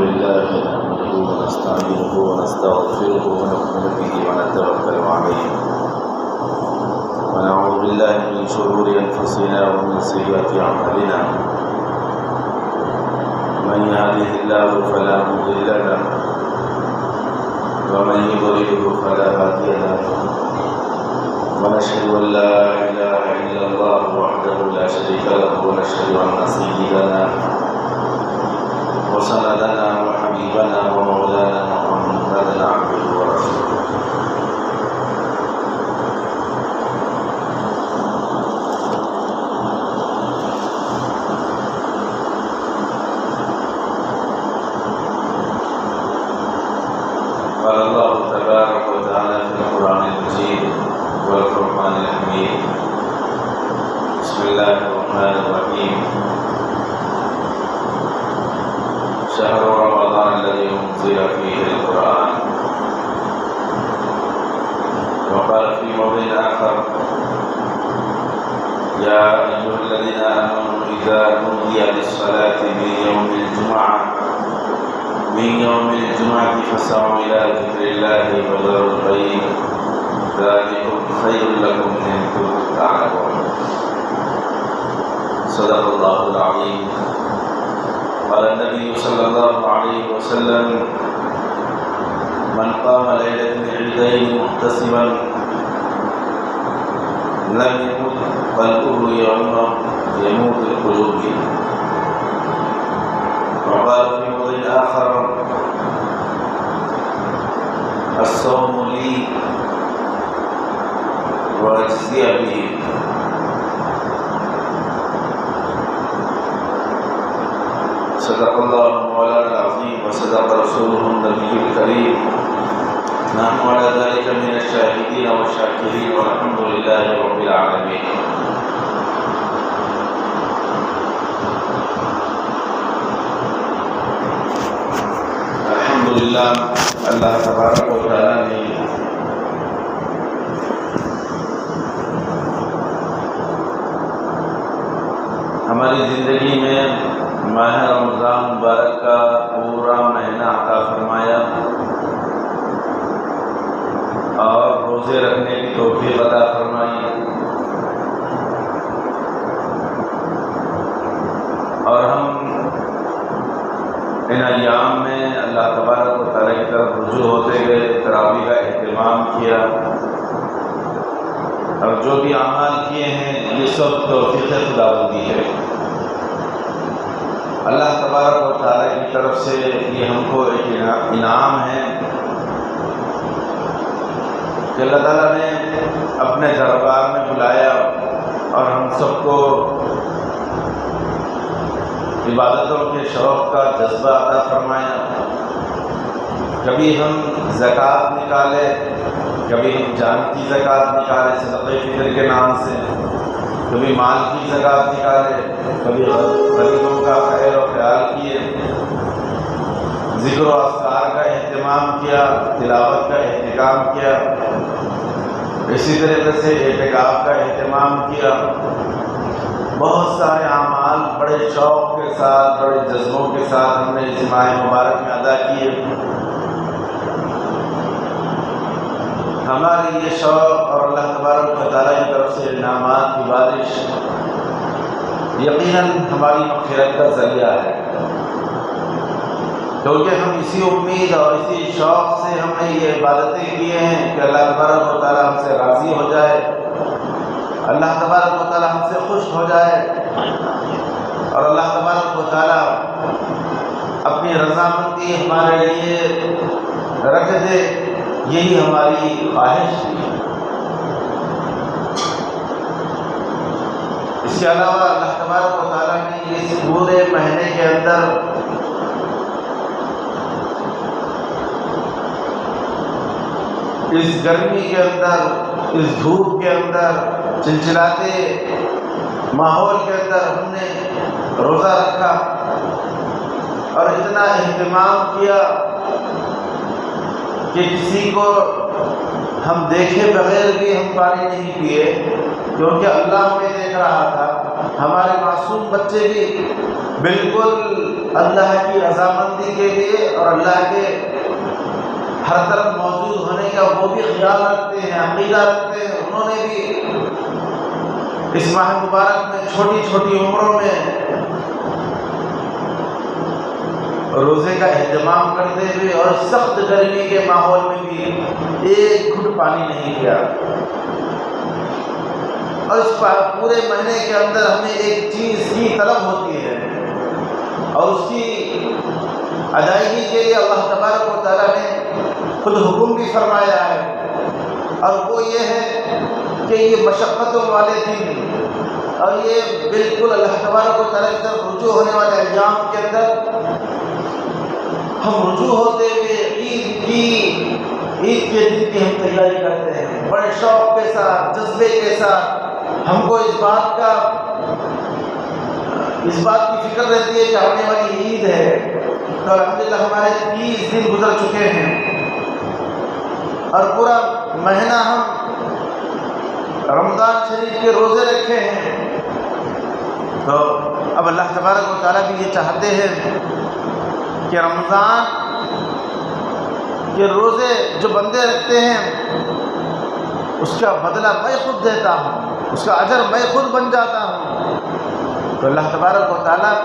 لله نحمده ونستعينه ونستغفره ونؤمن به ونتوكل عليه ونعوذ بالله من شرور أنفسنا ومن سيئات أعمالنا من يهده الله فلا مضل له ومن يضلله فلا هادي له ونشهد أن لا إله إلا الله وحده لا شريك له ونشهد أن سيدنا وسندنا وحبيبنا ومولانا محمدا عبده ورسوله قال الله تبارك وتعالى في القرآن المجيد والفرقان الحميد بسم الله الرحمن الرحيم شهر رمضان الذي أنزل فيه القرآن وقال في موضع آخر يا أيها الذين آمنوا إذا نودي للصلاة من يوم الجمعة فاسعوا إلى ذكر الله وذروا البيع ذلكم خير لكم إن كنتم تعلمون صدق الله العظيم. قال النبي صلى الله عليه وسلم من قام ليلة العيدين محتسبا لم يمت قلبه يوم يموت القلوب. وقال في موضع آخر الصوم لي وأجزي به. صدق الله مولانا العظيم وصدق رسوله النبي الكريم نحن على ذلك من الشاهدين والشاكرين والحمد لله رب العالمين. الحمدللہ اللہ تبارک و تعالیٰ نے ہماری زندگی میں ماہ رمضان مبارک کا پورا مہینہ عطا فرمایا اور روزے رکھنے کی توفیق عطا فرمائی اور ہم ان ایام میں اللہ تبارک و تعالیٰ کی طرف رجوع ہوتے گئے، تراویح کا اہتمام کیا اور جو بھی اعمال کیے ہیں یہ سب توفیق خداوندی ہے. اللہ تبارک و تعالیٰ کی طرف سے یہ ہم کو ایک انعام ہے کہ اللہ تعالیٰ نے اپنے دربار میں بلایا اور ہم سب کو عبادتوں کے شوق کا جذبہ عطا فرمایا. کبھی ہم زکوٰۃ نکالے، کبھی ہم جان کی زکوٰۃ نکالے صدقہ فطر کے نام سے، کبھی مال کی زکوٰۃ نکالے، کبھی غریبوں کا خیر و خیال کیے، ذکر و اذکار کا اہتمام کیا، تلاوت کا اہتمام کیا، اسی طریقے سے اعتکاف کا اہتمام کیا. بہت سارے اعمال بڑے شوق کے ساتھ، بڑے جذبوں کے ساتھ ہم نے اس ماہ مبارک میں ادا کیے. ہماری یہ شوق اور اللہ تبارک و تعالیٰ کی طرف سے انعامات کی بارش یقیناً ہماری مغفرت کا ذریعہ ہے، کیونکہ ہم اسی امید اور اسی شوق سے ہم نے یہ عبادتیں کیے ہیں کہ اللہ تبارک و تعالیٰ ہم سے راضی ہو جائے، اللہ تبارک و تعالیٰ ہم سے خوش ہو جائے اور اللہ تبارک و تعالیٰ اپنی رضامندی ہمارے لیے رکھ دے. یہی ہماری خواہش ہے. اس کے علاوہ اللہ تبارک و تعالیٰ نے اس پورے مہینے کے اندر اس گرمی کے اندر، اس دھوپ کے اندر، چلچلاتے ماحول کے اندر ہم نے روزہ رکھا اور اتنا اہتمام کیا کہ کسی کو ہم دیکھے بغیر بھی ہم پانی نہیں پیے، کیونکہ اللہ ہمیں دیکھ رہا تھا ہمارے معصوم بچے بھی بالکل اللہ کی رضامندی کے لیے اور اللہ کے ہر طرف موجود ہونے کا وہ بھی خیال رکھتے ہیں، عقیدہ رکھتے ہیں. انہوں نے بھی اس ماہ مبارک میں چھوٹی چھوٹی عمروں میں روزے کا اہتمام کرتے ہوئے اور سخت گرمی کے ماحول میں بھی ایک گھٹ پانی نہیں کیا. اور اس پورے مہینے کے اندر ہمیں ایک چیز کی طلب ہوتی ہے اور اس کی ادائیگی کے لیے اللہ تبارک و تعالیٰ نے خود حکم بھی فرمایا ہے، اور وہ یہ ہے کہ یہ مشقتوں والے دن اور یہ بالکل اللہ تبارک و تعالیٰ کی طرف رجوع ہونے والے ایام کے اندر ہم رجوع ہوتے ہوئے عید کے دن کی ہم تیاری کرتے ہیں بڑے شوق کے ساتھ، جذبے کے ساتھ. ہم کو اس بات کی فکر رہتی ہے کہ آنے والی عید ہے. تو الحمدللہ ہمارے 30 دن گزر چکے ہیں اور پورا مہینہ ہم رمضان شریف کے روزے رکھے ہیں. تو اب اللہ تبارک و تعالیٰ بھی یہ چاہتے ہیں کہ رمضان کے روزے جو بندے رکھتے ہیں اس کا بدلہ میں خود دیتا ہوں، اس کا اجر میں خود بن جاتا ہوں. تو اللہ تبارک و تعالیٰ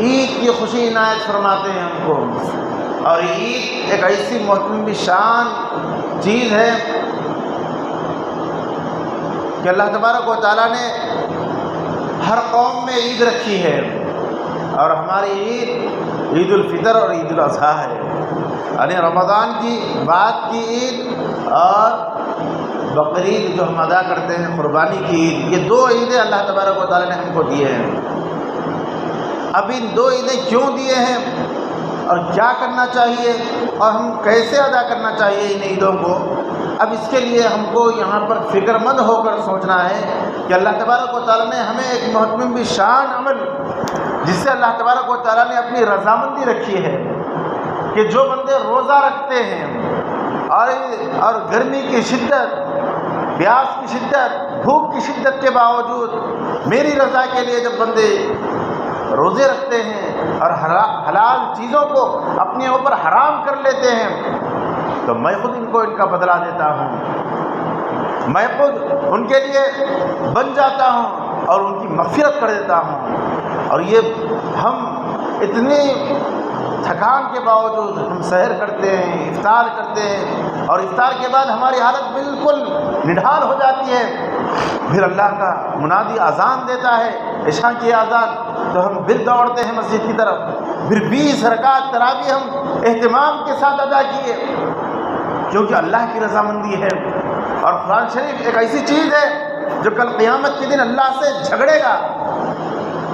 عید کی خوشی عنایت فرماتے ہیں ہم کو. اور عید ایک ایسی محترم شان چیز ہے کہ اللہ تبارک و تعالیٰ نے ہر قوم میں عید رکھی ہے، اور ہماری عید الفطر اور عید الاضحیٰ ہے. یعنی رمضان کی بعد کی عید اور بقرعید جو ہم ادا کرتے ہیں قربانی کی عید، یہ 2 عیدیں اللہ تبارک و تعالیٰ نے ہم کو دیے ہیں. اب ان 2 عیدیں کیوں دیے ہیں اور کیا کرنا چاہیے اور ہم کیسے ادا کرنا چاہیے ان عیدوں کو، اب اس کے لیے ہم کو یہاں پر فکر مند ہو کر سوچنا ہے کہ اللہ تبارک و تعالیٰ نے ہمیں ایک محترم شان عمل جس سے اللہ تبارک و تعالیٰ نے اپنی رضامندی رکھی ہے کہ جو بندے روزہ رکھتے ہیں اور گرمی کی شدت، پیاس کی شدت، بھوک کی شدت کے باوجود میری رضا کے لیے جب بندے روزے رکھتے ہیں اور حلال چیزوں کو اپنے اوپر حرام کر لیتے ہیں تو میں خود ان کا بدلہ دیتا ہوں، میں خود ان کے لیے بن جاتا ہوں اور ان کی مغفرت کر دیتا ہوں. اور یہ ہم اتنی تھکان کے باوجود ہم سحر کرتے ہیں، افطار کرتے ہیں، اور افطار کے بعد ہماری حالت بالکل نڈھال ہو جاتی ہے. پھر اللہ کا منادی اذان دیتا ہے، عشاء کی اذان، تو ہم پھر دوڑتے ہیں مسجد کی طرف. پھر 20 رکعت تراویح ہم اہتمام کے ساتھ ادا کیے کیونکہ اللہ کی رضامندی ہے. اور قرآن شریف ایک ایسی چیز ہے جو کل قیامت کے دن اللہ سے جھگڑے گا.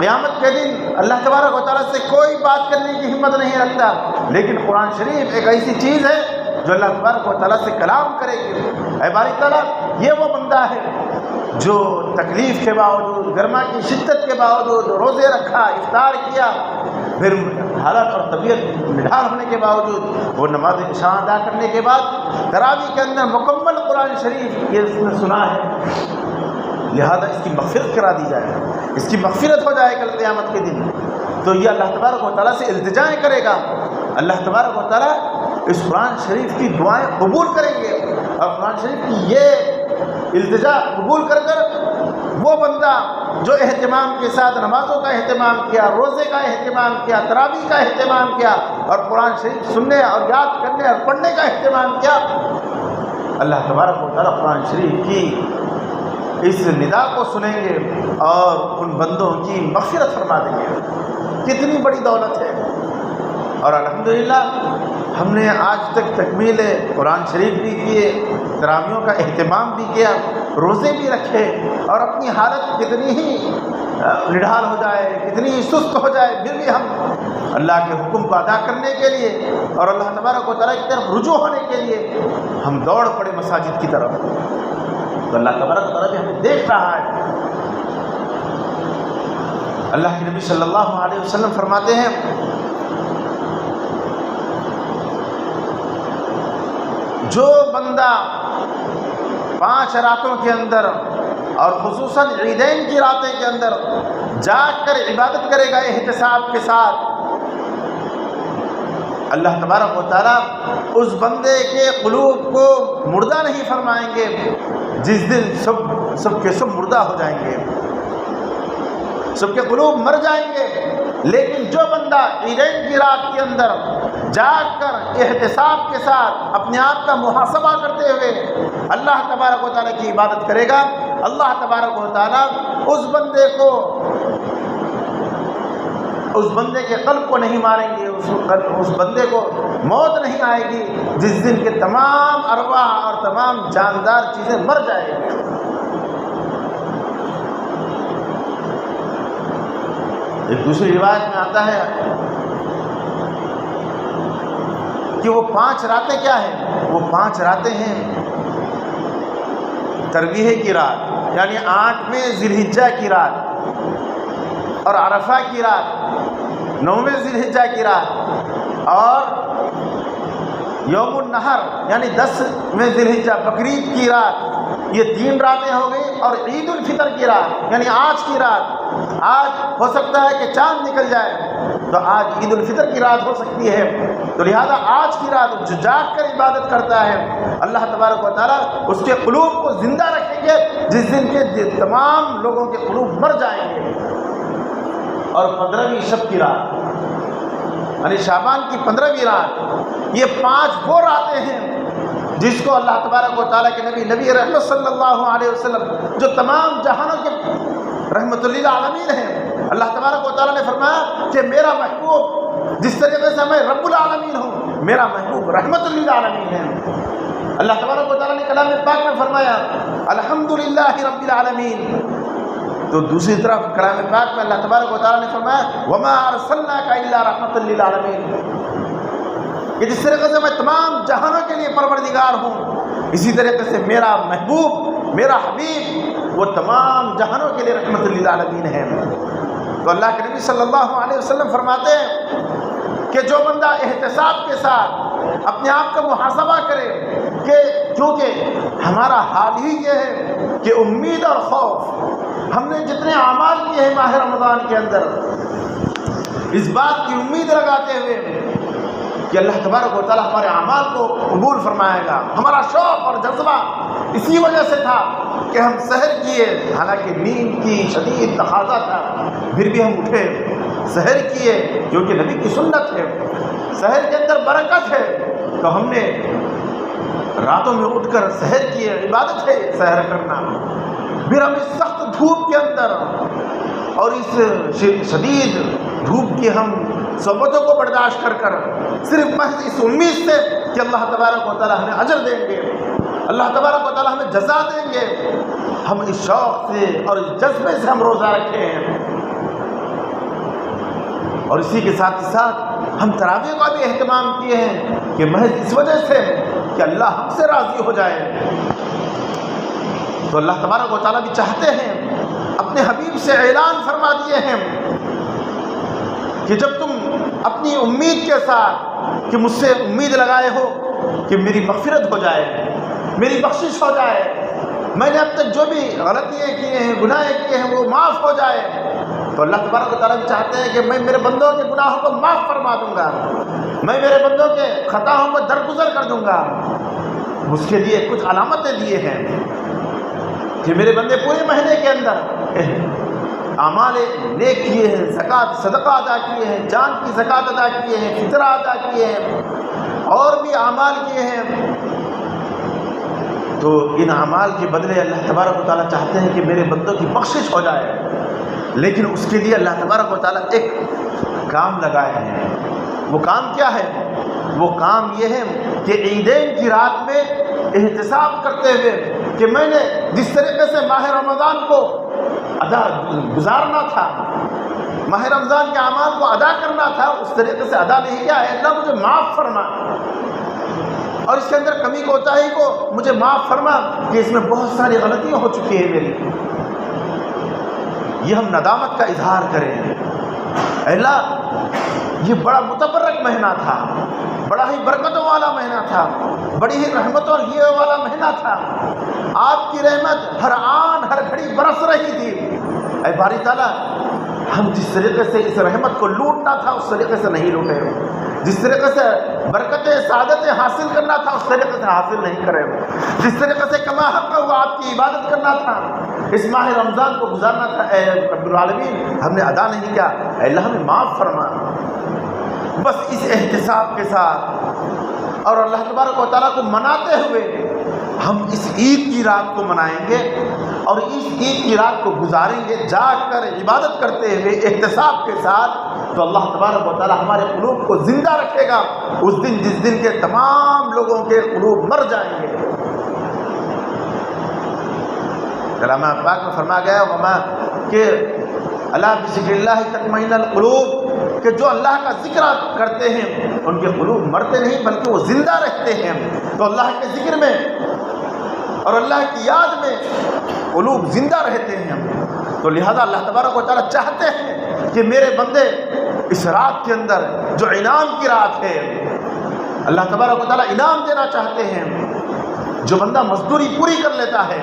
قیامت کے دن اللہ تبارک و تعالیٰ سے کوئی بات کرنے کی ہمت نہیں رکھتا، لیکن قرآن شریف ایک ایسی چیز ہے جو اللہ تبارک و تعالیٰ سے کلام کرے گی. اے باری تعالیٰ، یہ وہ بندہ ہے جو تکلیف کے باوجود، گرما کی شدت کے باوجود روزے رکھا، افطار کیا، پھر حالت اور طبیعت نڈھال ہونے کے باوجود وہ نماز عشاء ادا کرنے کے بعد تراویح کے اندر مکمل قرآن شریف یہ اس نے سنا ہے، لہذا اس کی مغفرت کرا دی جائے، اس کی مغفرت ہو جائے کل قیامت کے دن. تو یہ اللہ تبارک و تعالیٰ سے التجائیں کرے گا. اللہ تبارک و تعالیٰ اس قرآن شریف کی دعائیں قبول کریں گے، اور قرآن شریف کی یہ التجا قبول کر کر وہ بندہ جو اہتمام کے ساتھ نمازوں کا اہتمام کیا، روزے کا اہتمام کیا، تراویح کا اہتمام کیا، اور قرآن شریف سننے اور یاد کرنے اور پڑھنے کا اہتمام کیا، اللہ تبارک و تعالیٰ قرآن شریف کی اس ندا کو سنیں گے اور ان بندوں کی مغفرت فرما دیں گے. کتنی بڑی دولت ہے. اور الحمدللہ ہم نے آج تک تکمیل قرآن شریف بھی کیے، تراویحوں کا اہتمام بھی کیا، روزے بھی رکھے، اور اپنی حالت کتنی ہی نڈھال ہو جائے، کتنی ہی سست ہو جائے، پھر بھی ہم اللہ کے حکم کو ادا کرنے کے لیے اور اللہ تبارک و تعالیٰ کی طرف رجوع ہونے کے لیے ہم دوڑ پڑے مساجد کی طرف. تو اللہ تبارک و تعالیٰ بھی ہمیں دیکھ رہا ہے. اللہ کے نبی صلی اللہ علیہ وسلم فرماتے ہیں جو بندہ 5 راتوں کے اندر اور خصوصاً عیدین کی راتیں کے اندر جاگ کر عبادت کرے گا احتساب کے ساتھ، اللہ تبارک و تعالیٰ اس بندے کے قلوب کو مردہ نہیں فرمائیں گے جس دن سب کے سب مردہ ہو جائیں گے، سب کے قلوب مر جائیں گے۔ لیکن جو بندہ عیدین کی رات کے اندر جاگ کر احتساب کے ساتھ اپنے آپ کا محاسبہ کرتے ہوئے اللہ تبارک و تعالیٰ کی عبادت کرے گا، اللہ تبارک و تعالیٰ اس بندے کے قلب کو نہیں ماریں گے، اس بندے کو موت نہیں آئے گی جس دن کے تمام ارواح اور تمام جاندار چیزیں مر جائیں گی۔ ایک دوسری روایت میں آتا ہے کہ وہ 5 راتیں کیا ہیں؟ وہ 5 راتیں ہیں ترویح کی رات، یعنی 8ویں ذی الحجہ کی رات، اور عرفہ کی رات 9ویں ذی الحجہ کی رات، اور یوم النحر یعنی 10ویں ذی الحجہ بقرعید کی رات۔ یہ 3 راتیں ہو گئی، اور عید الفطر کی رات یعنی آج کی رات۔ آج ہو سکتا ہے کہ چاند نکل جائے تو آج عید الفطر کی رات ہو سکتی ہے، تو لہذا آج کی رات جو جاگ کر عبادت کرتا ہے اللہ تبارک و تعالیٰ اس کے قلوب کو زندہ رکھیں گے جس دن کے تمام لوگوں کے قلوب مر جائیں گے۔ اور 15ویں شب کی رات یعنی شعبان کی 15ویں رات، یہ 5 وہ راتیں ہیں جس کو اللہ تبارک و تعالیٰ کے نبی رحمت صلی اللہ علیہ وسلم جو تمام جہانوں کے رحمت للعالمین ہیں، اللہ تبارک و تعالیٰ نے فرمایا کہ میرا محبوب جس طریقے سے میں رب العالمین ہوں، میرا محبوب رحمت للعالمین ہے۔ اللہ تبارک و تعالیٰ نے کلام پاک میں فرمایا الحمدللہ رب العالمین، تو دوسری طرف کلام پاک میں اللہ تبارک و تعالیٰ نے فرمایا وما ارسلناک الا رحمت للعالمین، کہ جس طریقے سے میں تمام جہانوں کے لیے پروردگار ہوں، اسی طریقے سے میرا محبوب میرا حبیب وہ تمام جہانوں کے لیے رحمت للعالمین ہے۔ تو اللہ کے نبی صلی اللہ علیہ وسلم فرماتے ہیں کہ جو بندہ احتساب کے ساتھ اپنے آپ کا محاسبہ کرے، کہ کیونکہ ہمارا حال ہی یہ ہے کہ امید اور خوف، ہم نے جتنے اعمال کیے ہیں ماہ رمضان کے اندر، اس بات کی امید لگاتے ہوئے کہ اللہ تبارک و تعالیٰ ہمارے اعمال کو قبول فرمائے گا، ہمارا شوق اور جذبہ اسی وجہ سے تھا کہ ہم سحر کیے، حالانکہ نیند کی شدید تقاضا تھا، پھر بھی ہم اٹھے سحر کیے کیونکہ نبی کی سنت ہے، سحر کے اندر برکت ہے، تو ہم نے راتوں میں اٹھ کر سحر کیے، عبادت ہے سحر کرنا۔ پھر ہم اس سخت دھوپ کے اندر اور اس شدید دھوپ کی ہم صحبتوں کو برداشت کر صرف محض اس امید سے کہ اللہ تبارک و تعالیٰ ہمیں اجر دیں گے، اللہ تبارک و تعالیٰ ہمیں جزا دیں گے، ہم اس شوق سے اور اس جذبے سے ہم روزہ رکھے ہیں۔ اور اسی کے ساتھ ساتھ ہم تراویح کا بھی اہتمام کیے ہیں کہ محض اس وجہ سے کہ اللہ ہم سے راضی ہو جائے۔ تو اللہ تبارک و تعالیٰ بھی چاہتے ہیں، اپنے حبیب سے اعلان فرما دیے ہیں کہ جب تم اپنی امید کے ساتھ کہ مجھ سے امید لگائے ہو کہ میری مغفرت ہو جائے، میری بخشش ہو جائے، میں نے اب تک جو بھی غلطیاں کیے ہیں گناہ کیے ہیں وہ معاف ہو جائے، تو اللہ تبارک و تعالیٰ بھی چاہتے ہیں کہ میں میرے بندوں کے گناہوں کو معاف فرما دوں گا، میں میرے بندوں کے خطاؤں کو درگزر کر دوں گا۔ اس کے لیے کچھ علامتیں دیے ہیں کہ میرے بندے پورے مہینے کے اندر اعمال نیک کیے ہیں، زکوٰۃ صدقہ ادا کیے ہیں، جان کی زکوٰۃ ادا کیے ہیں، فطرہ ادا کیے ہیں، اور بھی اعمال کیے ہیں، تو ان اعمال کے بدلے اللہ تبارک و تعالیٰ چاہتے ہیں کہ میرے بندوں کی بخشش ہو جائے، لیکن اس کے لیے اللہ تبارک و تعالیٰ ایک کام لگائے ہیں۔ وہ کام کیا ہے؟ وہ کام یہ ہے کہ عیدین کی رات میں احتساب کرتے ہوئے کہ میں نے جس طریقے سے ماہ رمضان کو ادا گزارنا تھا، ماہ رمضان کے اعمال کو ادا کرنا تھا، اس طریقے سے ادا نہیں کیا ہے، اللہ مجھے معاف فرما، اور اس کے اندر کمی کوتاہی کو مجھے معاف فرما کہ اس میں بہت ساری غلطیاں ہو چکی ہیں میری، یہ ہم ندامت کا اظہار کریں۔ اللہ یہ بڑا متبرک مہینہ تھا، بڑا ہی برکتوں والا مہینہ تھا، بڑی ہی رحمتوں لیے والا مہینہ تھا، آپ کی رحمت ہر آن ہر گھڑی برس رہی تھی۔ اے باری تعالیٰ، ہم جس طریقے سے اس رحمت کو لوٹنا تھا اس طریقے سے نہیں لوٹے، جس طریقے سے برکتیں سعادتیں حاصل کرنا تھا اس طریقے سے حاصل نہیں کرے، جس طریقے سے کما حق ہوا آپ کی عبادت کرنا تھا، اس ماہ رمضان کو گزارنا تھا، اے رب العالمین ہم نے ادا نہیں کیا، اے اللہ ہمیں معاف فرما۔ بس اس احتساب کے ساتھ اور اللہ تبارک و تعالیٰ کو مناتے ہوئے ہم اس عید کی رات کو منائیں گے اور اس عید کی رات کو گزاریں گے جاگ کر عبادت کرتے ہوئے احتساب کے ساتھ، تو اللہ تبارک و تعالیٰ ہمارے قلوب کو زندہ رکھے گا اس دن جس دن کے تمام لوگوں کے قلوب مر جائیں گے۔ کلام پاک میں فرمایا گیا وما کہ اللہ بذکر اللہ تطمئن القلوب، کہ جو اللہ کا ذکر کرتے ہیں ان کے قلوب مرتے نہیں بلکہ وہ زندہ رہتے ہیں۔ تو اللہ کے ذکر میں اور اللہ کی یاد میں قلوب زندہ رہتے ہیں، تو لہذا اللہ تبارک و تعالیٰ چاہتے ہیں کہ میرے بندے اس رات کے اندر جو انعام کی رات ہے، اللہ تبارک و تعالیٰ انعام دینا چاہتے ہیں۔ جو بندہ مزدوری پوری کر لیتا ہے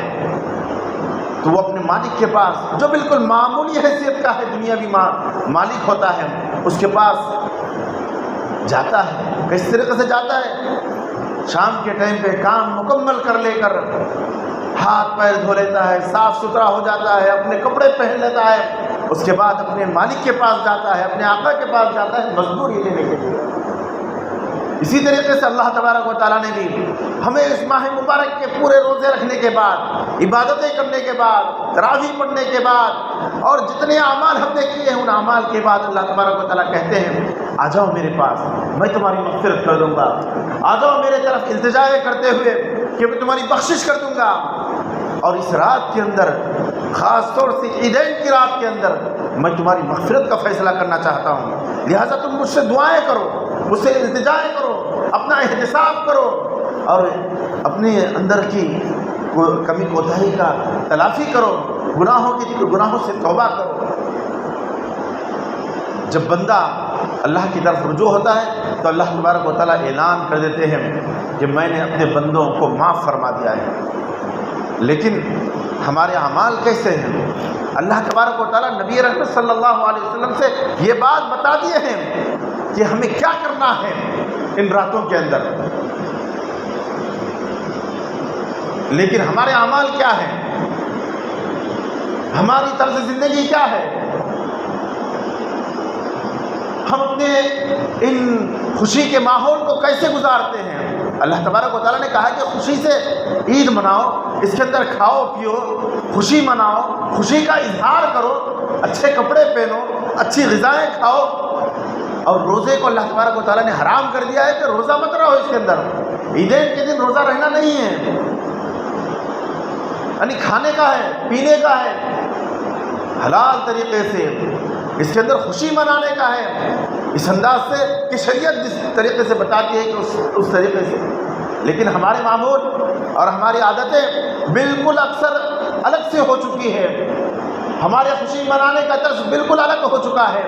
تو وہ اپنے مالک کے پاس جو بالکل معمولی حیثیت کا ہے، دنیاوی مالک ہوتا ہے، اس کے پاس جاتا ہے۔ کس طریقے سے جاتا ہے؟ شام کے ٹائم پہ کام مکمل کر لے کر ہاتھ پیر دھو لیتا ہے، صاف ستھرا ہو جاتا ہے، اپنے کپڑے پہن لیتا ہے، اس کے بعد اپنے مالک کے پاس جاتا ہے، اپنے آقا کے پاس جاتا ہے مزدوری لینے کے لیے۔ اسی طریقے سے اللہ تبارک و تعالیٰ نے بھی ہمیں اس ماہ مبارک کے پورے روزے رکھنے کے بعد، عبادتیں کرنے کے بعد، تراویح پڑھنے کے بعد اور جتنے اعمال ہم نے کیے ہیں ان اعمال کے بعد اللہ تبارک و تعالیٰ کہتے ہیں آ جاؤ میرے پاس، میں تمہاری مغفرت کر دوں گا، آ جاؤ میرے طرف التجا کرتے ہوئے کہ میں تمہاری بخشش کر دوں گا۔ اور اس رات کے اندر، خاص طور سے عیدین کی رات کے اندر، میں تمہاری مغفرت کا فیصلہ کرنا چاہتا ہوں، لہٰذا تم مجھ سے دعائیں کرو، مجھ سے التجائیں کرو، اپنا احتساب کرو اور اپنے اندر کی کمی کوتاہی کا تلافی کرو، گناہوں سے توبہ کرو۔ جب بندہ اللہ کی طرف رجوع ہوتا ہے تو اللہ تبارک و تعالیٰ اعلان کر دیتے ہیں کہ میں نے اپنے بندوں کو معاف فرما دیا ہے۔ لیکن ہمارے اعمال کیسے ہیں؟ اللہ تبارک و تعالیٰ نبی رحمت صلی اللہ علیہ وسلم سے یہ بات بتا دیے ہیں کہ ہمیں کیا کرنا ہے ان راتوں کے اندر، لیکن ہمارے اعمال کیا ہیں؟ ہماری طرز زندگی کیا ہے؟ ہم اپنے ان خوشی کے ماحول کو کیسے گزارتے ہیں؟ اللہ تبارک و تعالیٰ نے کہا کہ خوشی سے عید مناؤ، اس کے اندر کھاؤ پیو، خوشی مناؤ، خوشی کا اظہار کرو، اچھے کپڑے پہنو، اچھی غذائیں کھاؤ۔ اور روزے کو اللہ تبارک و تعالیٰ نے حرام کر دیا ہے کہ روزہ مت رہو اس کے اندر، عیدین کے دن روزہ رہنا نہیں ہے، یعنی کھانے کا ہے، پینے کا ہے، حلال طریقے سے اس کے اندر خوشی منانے کا ہے، اس انداز سے کہ شریعت جس طریقے سے بتاتی ہے کہ اس طریقے سے۔ لیکن ہمارے معمول اور ہماری عادتیں بالکل اکثر الگ سے ہو چکی ہے، ہمارے خوشی منانے کا طرز بالکل الگ ہو چکا ہے۔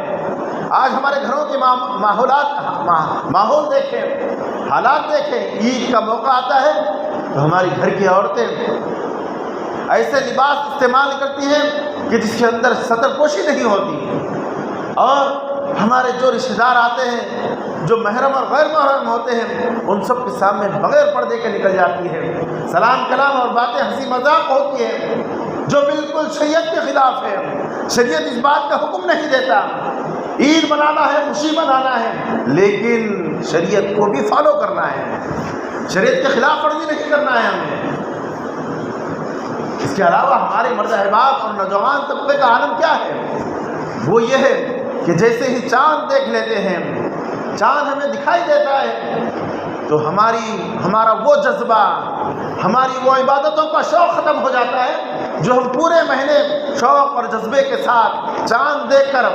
آج ہمارے گھروں کے ماحول دیکھیں، حالات دیکھیں، عید کا موقع آتا ہے تو ہماری گھر کی عورتیں ایسے لباس استعمال کرتی ہیں کہ جس کے اندر سطر پوشی نہیں ہوتی، اور ہمارے جو رشتہ دار آتے ہیں، جو محرم اور غیر محرم ہوتے ہیں، ان سب کے سامنے بغیر پردے کے نکل جاتی ہے، سلام کلام اور باتیں ہنسی مذاق ہوتی ہیں جو بالکل شریعت کے خلاف ہے۔ شریعت اس بات کا حکم نہیں دیتا، عید منانا ہے، خوشی منانا ہے، لیکن شریعت کو بھی فالو کرنا ہے، شریعت کے خلاف ورزی نہیں کرنا ہے ہمیں۔ اس کے علاوہ ہمارے مرد احباب اور نوجوان طبقے کا عالم کیا ہے؟ وہ یہ ہے کہ جیسے ہی چاند دیکھ لیتے ہیں، چاند ہمیں دکھائی دیتا ہے تو ہمارا وہ جذبہ، ہماری وہ عبادتوں کا شوق ختم ہو جاتا ہے جو ہم پورے مہینے شوق اور جذبے کے ساتھ چاند دیکھ کر،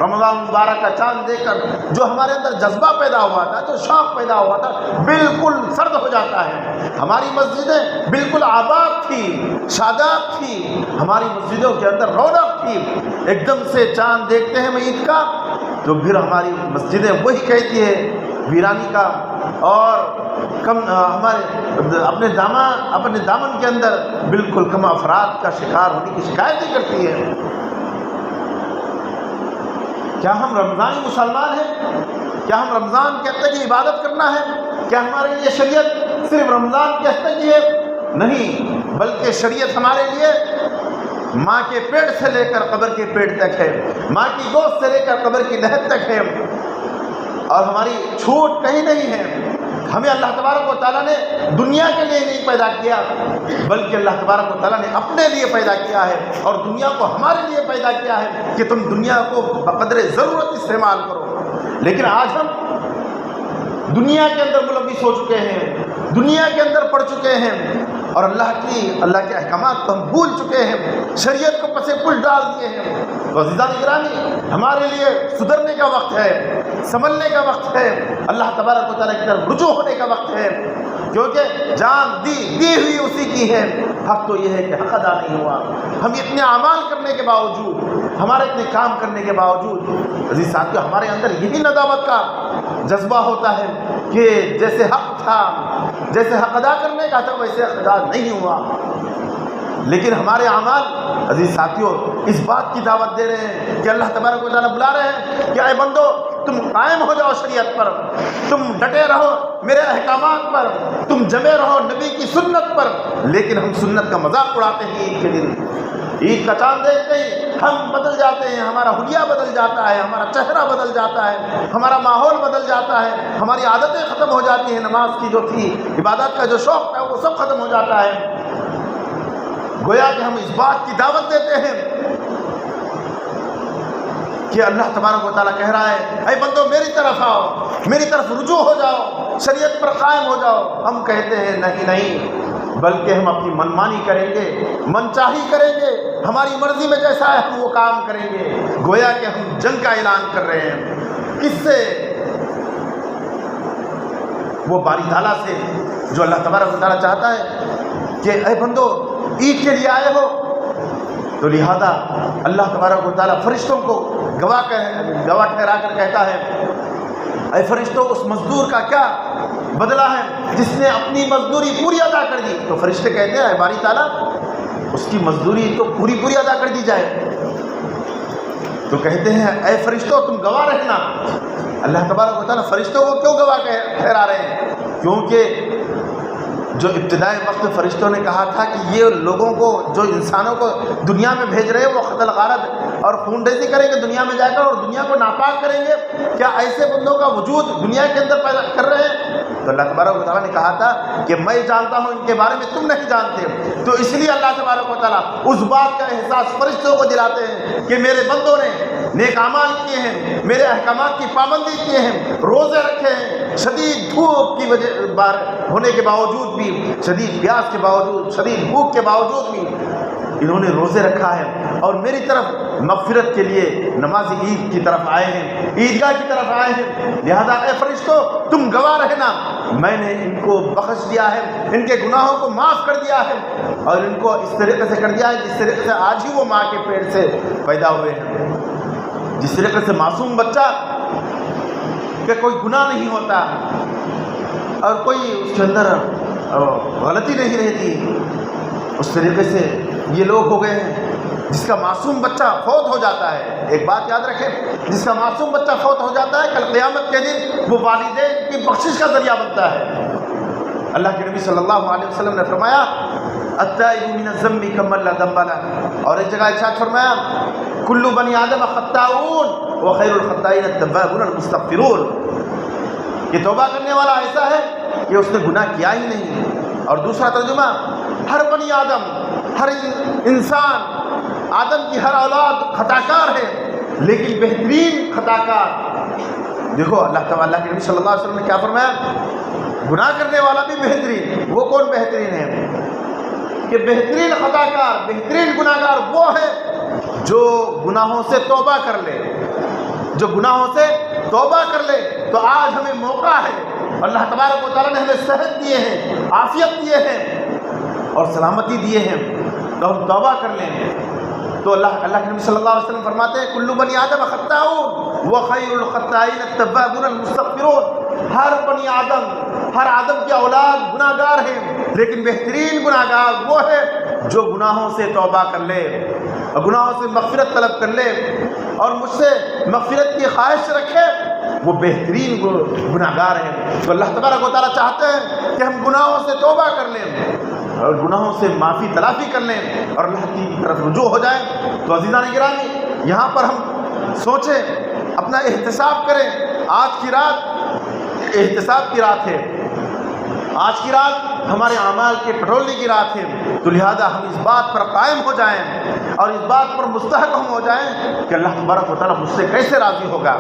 رمضان مبارک کا چاند دیکھ کر جو ہمارے اندر جذبہ پیدا ہوا تھا، جو شوق پیدا ہوا تھا، بالکل سرد ہو جاتا ہے۔ ہماری مسجدیں بالکل آباد تھی، شاداب تھی، ہماری مسجدوں کے اندر رونق تھی، ایک دم سے چاند دیکھتے ہیں عید کا تو پھر ہماری مسجدیں وہی کہتی ہے ویرانی کا اور کم ہمارے اپنے دامن کے اندر بالکل کم افراد کا شکار ہونے کی شکایتیں کرتی ہے۔ کیا ہم رمضانی مسلمان ہیں؟ کیا ہم رمضان کے ہفتے کی عبادت کرنا ہے؟ کیا ہمارے لیے شریعت صرف رمضان کے ہفتے کی ہے؟ نہیں، بلکہ شریعت ہمارے لیے ماں کے پیٹ سے لے کر قبر کے پیٹ تک ہے، ماں کی گود سے لے کر قبر کی لحد تک ہے، اور ہماری چھوٹ کہیں نہیں ہے۔ ہمیں اللہ تبارک و تعالیٰ نے دنیا کے لیے نہیں پیدا کیا، بلکہ اللہ تبارک و تعالیٰ نے اپنے لیے پیدا کیا ہے، اور دنیا کو ہمارے لیے پیدا کیا ہے کہ تم دنیا کو بقدر ضرورت استعمال کرو۔ لیکن آج ہم دنیا کے اندر ملوث ہو چکے ہیں، دنیا کے اندر پڑ چکے ہیں، اور اللہ کے احکامات کو ہم بھول چکے ہیں، شریعت کو پس پل ڈال دیے ہیں۔ تو عزیزان گرامی، ہمارے لیے سدھرنے کا وقت ہے، سنبھلنے کا وقت ہے، اللہ تبارک و تعالیٰ کی طرف رجوع ہونے کا وقت ہے، کیونکہ جان دی ہوئی اسی کی ہے۔ حق تو یہ ہے کہ حق ادا نہیں ہوا۔ ہم اتنے اعمال کرنے کے باوجود، ہمارے اتنے کام کرنے کے باوجود عزیز ساتھیو، ہمارے اندر یہی ندامت کا جذبہ ہوتا ہے کہ جیسے حق تھا، جیسے حق ادا کرنے کا تھا، ویسے حق ادا نہیں ہوا۔ لیکن ہمارے اعمال عزیز ساتھیوں اس بات کی دعوت دے رہے ہیں کہ اللہ تبارک و تعالیٰ بلا رہے ہیں کہ اے بندو، تم قائم ہو جاؤ شریعت پر، تم ڈٹے رہو میرے احکامات پر، تم جمے رہو نبی کی سنت پر۔ لیکن ہم سنت کا مذاق اڑاتے ہیں عید کے دن، عید کا چاند دیکھتے ہی ہم بدل جاتے ہیں، ہمارا حلیہ بدل جاتا ہے، ہمارا چہرہ بدل جاتا ہے، ہمارا ماحول بدل جاتا ہے، ہماری عادتیں ختم ہو جاتی ہیں، نماز کی جو تھی، عبادت کا جو شوق تھا وہ سب ختم ہو جاتا ہے۔ گویا کہ ہم اس بات کی دعوت دیتے ہیں کہ اللہ تبارک و تعالیٰ کہہ رہا ہے اے بندو میری طرف آؤ، میری طرف رجوع ہو جاؤ، شریعت پر قائم ہو جاؤ۔ ہم کہتے ہیں نہیں، بلکہ ہم اپنی منمانی کریں گے، من چاہی کریں گے، ہماری مرضی میں جیسا ہے ہم وہ کام کریں گے۔ گویا کہ ہم جنگ کا اعلان کر رہے ہیں، کس سے؟ وہ باری تعالیٰ سے جو اللہ تبارک و تعالیٰ چاہتا ہے کہ اے بندو عید کے لیے آئے ہو، تو لہذا اللہ تبارک و تعالیٰ فرشتوں کو گواہ ٹھہرا کر کہتا ہے اے فرشتوں، اس مزدور کا کیا بدلہ ہے جس نے اپنی مزدوری پوری ادا کر دی؟ تو فرشتے کہتے ہیں اے باری تعالیٰ، اس کی مزدوری تو پوری ادا کر دی جائے۔ تو کہتے ہیں اے فرشتوں تم گواہ رہنا۔ اللہ تبارک و تعالیٰ فرشتوں کو کیوں گواہ ٹھہرا رہے ہیں؟ کیونکہ جو ابتدائی وقت فرشتوں نے کہا تھا کہ یہ لوگوں کو، جو انسانوں کو دنیا میں بھیج رہے ہیں، وہ قتل غارت اور خون ریزی کریں گے دنیا میں جا کر، اور دنیا کو ناپاک کریں گے، کیا ایسے بندوں کا وجود دنیا کے اندر پیدا کر رہے ہیں؟ تو اللہ تبارک و تعالیٰ نے کہا تھا کہ میں جانتا ہوں ان کے بارے میں تم نہیں جانتے۔ تو اس لیے اللہ تبارک و تعالیٰ اس بات کا احساس فرشتوں کو دلاتے ہیں کہ میرے بندوں نے نیک اعمال کیے ہیں، میرے احکامات کی پابندی کیے ہیں، روزے رکھے ہیں، شدید دھوپ کی وجہ ہونے کے باوجود بھی، شدید پیاس کے باوجود، شدید بھوک کے باوجود بھی انہوں نے روزے رکھا ہے، اور میری طرف مغفرت کے لیے نماز عید کی طرف آئے ہیں، عیدگاہ کی طرف آئے ہیں۔ لہذا اے فرشتوں تم گواہ رہنا، میں نے ان کو بخش دیا ہے، ان کے گناہوں کو معاف کر دیا ہے، اور ان کو اس طریقے سے کر دیا ہے جس طریقے سے آج ہی وہ ماں کے پیٹ سے پیدا ہوئے ہیں، جس طریقے سے معصوم بچہ کہ کوئی گناہ نہیں ہوتا اور کوئی اس کے اندر غلطی نہیں رہتی، اس طریقے سے یہ لوگ ہو گئے ہیں جس کا معصوم بچہ فوت ہو جاتا ہے۔ ایک بات یاد رکھیں، جس کا معصوم بچہ فوت ہو جاتا ہے، کل قیامت کے دن وہ والدین کی بخشش کا ذریعہ بنتا ہے۔ اللہ کے نبی صلی اللہ علیہ وسلم نے فرمایا التائب من الذنب کمن لا ذنب له، اور ایک جگہ ارشاد فرمایا کل بنی آدم خطاؤون وخیر الخطائین التوابون المستغفرون، کہ توبہ کرنے والا ایسا ہے کہ اس نے گناہ کیا ہی نہیں۔ اور دوسرا ترجمہ، ہر بنی آدم، ہر انسان، آدم کی ہر اولاد خطا کار ہے، لیکن بہترین خطا کار، دیکھو اللہ تعالیٰ، اللہ کے نبی صلی اللہ علیہ وسلم نے کیا فرمایا، گناہ کرنے والا بھی بہترین۔ وہ کون بہترین ہے؟ کہ بہترین خطا کار، بہترین گناہ گار وہ ہے جو گناہوں سے توبہ کر لے، جو گناہوں سے توبہ کر لے۔ تو آج ہمیں موقع ہے، اللہ تبارک و تعالیٰ نے ہمیں صحت دیے ہیں، عافیت دیے ہیں اور سلامتی دیے ہیں، تو ہم توبہ کر لیں۔ تو اللہ کے نبی صلی اللہ علیہ وسلم فرماتے ہیں کل بنی آدم خطاؤون وخیر الخطائین التوابون المستغفرون، ہر بنی آدم، ہر آدم کی اولاد گناہ گار ہے، لیکن بہترین گناہ گار وہ ہے جو گناہوں سے توبہ کر لے اور گناہوں سے مغفرت طلب کر لے اور مجھ سے مغفرت کی خواہش رکھے، وہ بہترین گناہ گار ہے۔ تو اللہ تبارک و تعالیٰ چاہتے ہیں کہ ہم گناہوں سے توبہ کر لیں اور گناہوں سے معافی تلافی کر لیں اور اللہ کی طرف رجوع ہو جائیں۔ تو عزیزان گرامی، یہاں پر ہم سوچیں، اپنا احتساب کریں۔ آج کی رات احتساب کی رات ہے، آج کی رات ہمارے اعمال کے پٹولنے کی رات ہے، تو لہذا ہم اس بات پر قائم ہو جائیں اور اس بات پر مستحکم ہو جائیں کہ اللہ تبارک و تعالیٰ مجھ سے کیسے راضی ہوگا۔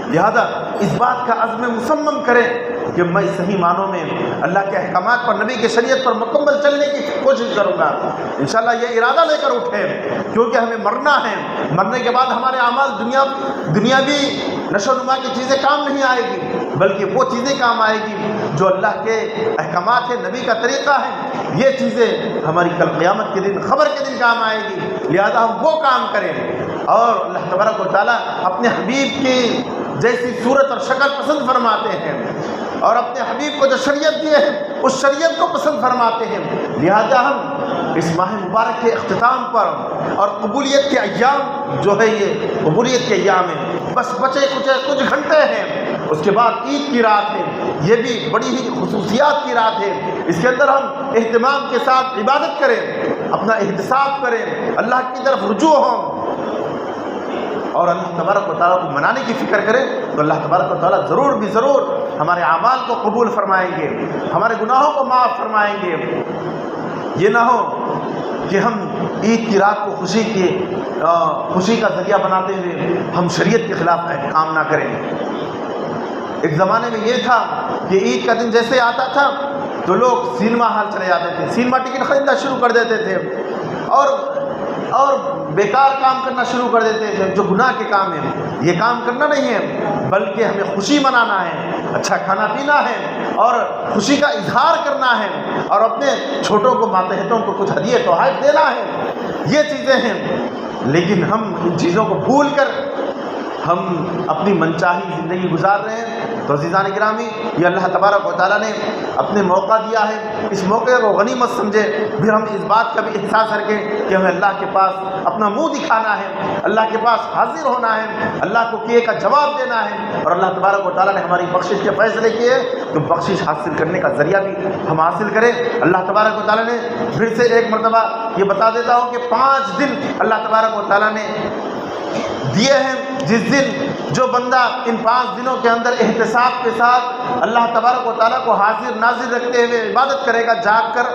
لہذا اس بات کا عزم مصمم کریں کہ میں صحیح معنوں میں اللہ کے احکامات پر، نبی کی شریعت پر مکمل چلنے کی کوشش کروں گا۔ انشاءاللہ یہ ارادہ لے کر اٹھیں، کیونکہ ہمیں مرنا ہے۔ مرنے کے بعد ہمارے اعمال دنیاوی نشو و نما کی چیزیں کام نہیں آئے گی، بلکہ وہ چیزیں کام آئے گی جو اللہ کے احکامات ہیں، نبی کا طریقہ ہے، یہ چیزیں ہماری کل قیامت کے دن، خبر کے دن کام آئے گی۔ لہذا ہم وہ کام کریں اور اللہ تبارک و تعالیٰ اپنے حبیب کی جیسی صورت اور شکل پسند فرماتے ہیں اور اپنے حبیب کو جو شریعت دیے ہیں اس شریعت کو پسند فرماتے ہیں۔ لہذا ہم اس ماہ مبارک کے اختتام پر اور قبولیت کے ایام جو ہے، یہ قبولیت کے ایام ہیں، بس بچے کچھ گھنٹے ہیں، اس کے بعد عید کی رات ہے، یہ بھی بڑی ہی خصوصیات کی رات ہے۔ اس کے اندر ہم اہتمام کے ساتھ عبادت کریں، اپنا احتساب کریں، اللہ کی طرف رجوع ہوں اور اللہ تبارک و تعالیٰ کو منانے کی فکر کریں، تو اللہ تبارک و تعالیٰ ضرور بھی ضرور ہمارے اعمال کو قبول فرمائیں گے، ہمارے گناہوں کو معاف فرمائیں گے۔ یہ نہ ہو کہ ہم عید کی رات کو خوشی کا ذریعہ بناتے ہوئے ہم شریعت کے خلاف کام نہ کریں۔ ایک زمانے میں یہ تھا کہ عید کا دن جیسے آتا تھا تو لوگ سینما ہال چلے جاتے تھے، سینما ٹکٹ خریدنا شروع کر دیتے تھے اور بیکار کام کرنا شروع کر دیتے تھے جو گناہ کے کام ہیں۔ یہ کام کرنا نہیں ہے، بلکہ ہمیں خوشی منانا ہے، اچھا کھانا پینا ہے اور خوشی کا اظہار کرنا ہے اور اپنے چھوٹوں کو، ماتحتوں کو کچھ ہدیے تحائف دینا ہے، یہ چیزیں ہیں۔ لیکن ہم ان چیزوں کو بھول کر ہم اپنی منچاہی زندگی گزار رہے ہیں۔ تو عزیزان گرامی، یہ اللہ تبارک و تعالیٰ نے اپنے موقع دیا ہے، اس موقع کو غنیمت سمجھے، پھر ہم اس بات کا بھی احساس رکھیں کہ ہمیں اللہ کے پاس اپنا منہ دکھانا ہے، اللہ کے پاس حاضر ہونا ہے، اللہ کو کیے کا جواب دینا ہے، اور اللہ تبارک و تعالیٰ نے ہماری بخشش کے فیصلے کیے تو بخشش حاصل کرنے کا ذریعہ بھی ہم حاصل کریں۔ اللہ تبارک و تعالیٰ نے پھر سے ایک مرتبہ یہ بتا دیتا ہوں کہ 5 دن اللہ تبارک و تعالیٰ نے دیے ہیں، جس دن جو بندہ ان 5 دنوں کے اندر احتساب کے ساتھ اللہ تبارک و تعالیٰ کو حاضر ناظر رکھتے ہوئے عبادت کرے گا جاگ کر،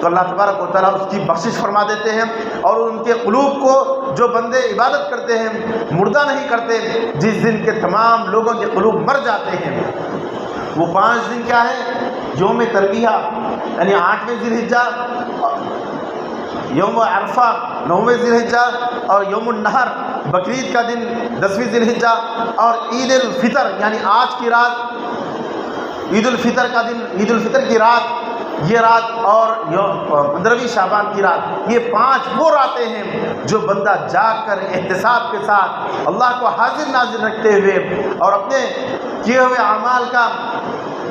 تو اللہ تبارک و تعالیٰ اس کی بخشش فرما دیتے ہیں، اور ان کے قلوب کو جو بندے عبادت کرتے ہیں مردہ نہیں کرتے، جس دن کے تمام لوگوں کے قلوب مر جاتے ہیں۔ وہ 5 دن کیا ہے؟ یوم ترویہ یعنی 8ویں ذی الحجہ، یوم عرفہ 9ویں ذی الحجہ، اور یوم النحر بقرعید کا دن 10ویں ذی الحجہ، اور عید الفطر یعنی آج کی رات عید الفطر کا دن، عید الفطر کی رات، یہ رات اور 15ویں شعبان کی رات، یہ 5 وہ راتیں ہیں جو بندہ جاگ کر احتساب کے ساتھ اللہ کو حاضر ناظر رکھتے ہوئے اور اپنے کیے ہوئے اعمال کا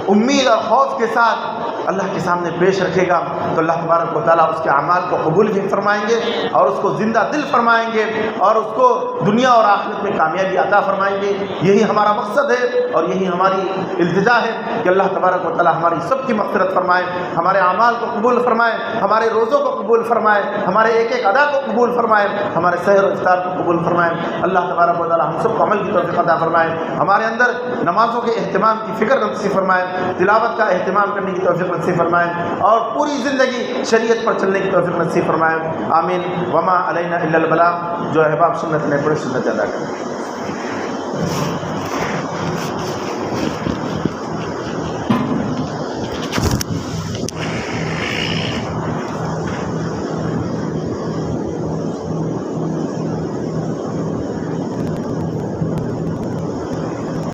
امید اور خوف کے ساتھ اللہ کے سامنے پیش رکھے گا، تو اللہ تبارک و تعالیٰ اس کے اعمال کو قبول بھی فرمائیں گے اور اس کو زندہ دل فرمائیں گے اور اس کو دنیا اور آخرت میں کامیابی عطا فرمائیں گے۔ یہی ہمارا مقصد ہے اور یہی ہماری التجا ہے کہ اللہ تبارک و تعالیٰ ہماری سب کی مغفرت فرمائے، ہمارے اعمال کو قبول فرمائے، ہمارے روزوں کو قبول فرمائے، ہمارے ایک ایک ادا کو قبول فرمائے، ہمارے سحر و افطار کو قبول فرمائے۔ اللہ تبارک و تعالیٰ ہم سب کو عمل کی توفیق عطا فرمائے، ہمارے اندر نمازوں کے اہتمام کی فکر نصیب فرمائے، تلاوت کا اہتمام کرنے کی توفیق نصیب فرمائے، اور پوری زندگی شریعت پر چلنے کی توفیق نصیب فرمائے۔ آمین۔ وما علینا الا البلاغ۔ جو احباب سنت نے پڑھی سنت ادا کریں۔